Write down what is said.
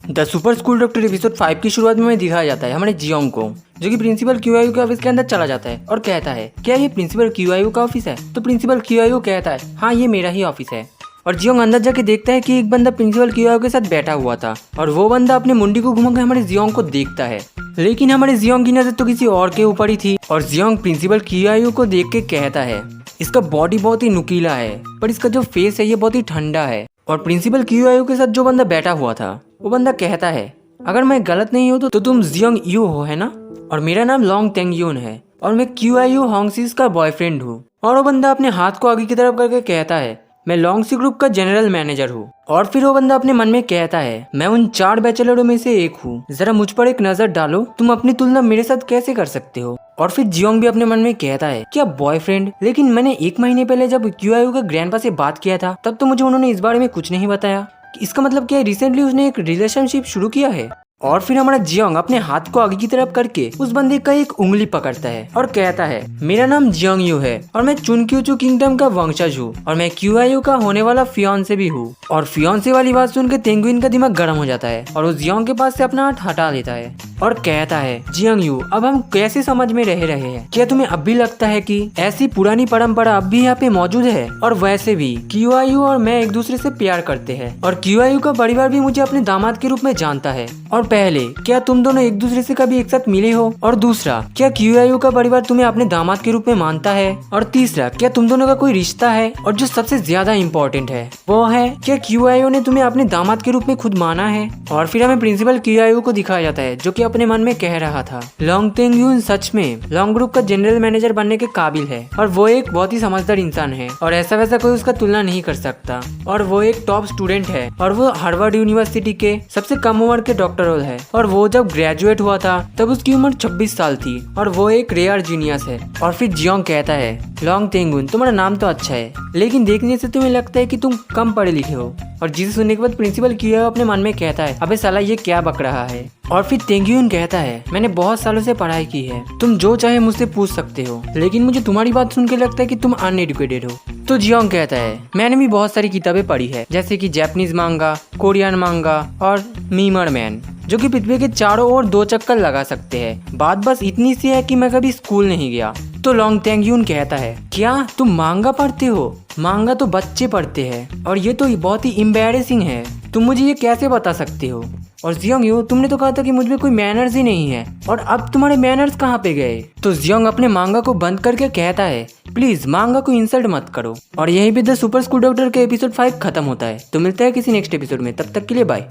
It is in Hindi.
The super school doctor episode 5 की शुरुआत में हमें दिखाया जाता है हमारे जियोंग को, जो कि प्रिंसिपल क्यूआईयू के ऑफिस के अंदर चला जाता है और कहता है क्या ये प्रिंसिपल क्यूआईयू का ऑफिस है। तो प्रिंसिपल क्यूआईयू कहता है हाँ ये मेरा ही ऑफिस है। और जियोंग अंदर जाके देखता है कि एक बंदा प्रिंसिपल क्यूआईयू के साथ बैठा हुआ था और वो बंदा अपने मुंडी को घुमाकर हमारे जियोंग को देखता है, लेकिन हमारे जियोंग की नजर तो किसी और के ऊपर ही थी। और जियोंग प्रिंसिपल क्यूआईयू को देख के कहता है इसका बॉडी बहुत ही नुकीला है पर इसका जो फेस है ये बहुत ही ठंडा है। और प्रिंसिपल क्यूआईयू के साथ जो बंदा बैठा हुआ था वो बंदा कहता है अगर मैं गलत नहीं हूँ तो तुम जियोंग यू हो है ना, और मेरा नाम लॉन्ग तेंगयून है और मैं क्यूआईयू होंगसीज का बॉयफ्रेंड हूँ। और वो बंदा अपने हाथ को आगे की तरफ करके कहता है मैं लॉन्गसी ग्रुप का जनरल मैनेजर हूँ। और फिर वो बंदा अपने मन में कहता है मैं उन 4 बैचलरों में से एक हूँ, जरा मुझ पर एक नजर डालो, तुम अपनी तुलना मेरे साथ कैसे कर सकते हो। और फिर जियोंग भी अपने मन में कहता है क्या बॉयफ्रेंड, लेकिन मैंने 1 महीने पहले जब क्यूआईयू का ग्रैंडपा से बात किया था तब तो मुझे उन्होंने इस बारे में कुछ नहीं बताया। इसका मतलब क्या है रिसेंटली उसने एक रिलेशनशिप शुरू किया है। और फिर हमारा जियोंग अपने हाथ को आगे की तरफ करके उस बंदे का एक उंगली पकड़ता है और कहता है मेरा नाम जियोंग यू है और मैं चुनक्यूचू किंगडम का वंशज हूँ और मैं क्यूआईयू का होने वाला फियांसे भी हूँ। और फियांसे वाली बात सुनकर तेंगुइन का दिमाग गर्म हो जाता है और वो जियोंग के पास से अपना हाथ हटा लेता है और कहता है जियोंग यू अब हम कैसे समझ में रह रहे हैं, क्या तुम्हें अब भी लगता है कि ऐसी पुरानी परंपरा अब भी यहाँ पे मौजूद है। और वैसे भी क्यूआईयू और मैं एक दूसरे से प्यार करते हैं और क्यूआईयू का परिवार भी मुझे अपने दामाद के रूप में जानता है। और पहले क्या तुम दोनों एक दूसरे से कभी एक साथ मिले हो, और दूसरा क्या क्यूआईयू का परिवार तुम्हें अपने दामाद के रूप में मानता है, और तीसरा क्या तुम दोनों का कोई रिश्ता है, और जो सबसे ज्यादा इम्पोर्टेंट है वो है क्या क्यूआईयू ने तुम्हें अपने दामाद के रूप में खुद माना है। और फिर हमें प्रिंसिपल क्यूआईयू को दिखाया जाता है जो कि अपने मन में कह रहा था लॉन्ग तेंगयून सच में लॉन्ग ग्रुप का जनरल मैनेजर बनने के काबिल है और वो एक बहुत ही समझदार इंसान है और ऐसा वैसा कोई उसका तुलना नहीं कर सकता। और वो एक टॉप स्टूडेंट है और वो हार्वर्ड यूनिवर्सिटी के सबसे कम उम्र के डॉक्टर है और वो जब ग्रेजुएट हुआ था तब उसकी उम्र 26 साल थी और वो एक रेयर जीनियस है। और फिर जियोंग कहता है लॉन्ग तेंगुन तुम्हारा नाम तो अच्छा है लेकिन देखने से तुम्हें लगता है कि तुम कम पढ़े लिखे हो। और जिसे सुनने के बाद प्रिंसिपल क्यूआईयू अपने मन में कहता है अबे साला ये क्या बक रहा है। और फिर तेंगुइन कहता है मैंने बहुत सालों से पढ़ाई की है, तुम जो चाहे मुझसे पूछ सकते हो, लेकिन मुझे तुम्हारी बात सुन के लगता है कि तुम अनएडुकेटेड हो। तो जियोंग कहता है मैंने भी बहुत सारी किताबें पढ़ी है जैसे कि जापानीज मांगा, कोरियन मांगा और मीमर मैन, जो कि पृथ्वी के चारों ओर 2 चक्कर लगा सकते हैं। बात बस इतनी सी है कि मैं कभी स्कूल नहीं गया। तो लॉन्ग तेंगयून कहता है क्या तुम मांगा पढ़ते हो, मांगा तो बच्चे पढ़ते हैं और ये तो बहुत ही एम्बैरेसिंग है, तुम मुझे ये कैसे बता सकते हो। और जियोंग यू तुमने तो कहा था कि मुझ में कोई मैनर्स ही नहीं है और अब तुम्हारे मैनर्स कहाँ पे गए। तो जियोंग अपने मांगा को बंद करके कहता है प्लीज मांगा को इंसल्ट मत करो। और यहीं पे द सुपर स्कूल डॉक्टर के एपिसोड 5 खत्म होता है। तो मिलता है किसी नेक्स्ट एपिसोड में, तब तक के लिए बाय।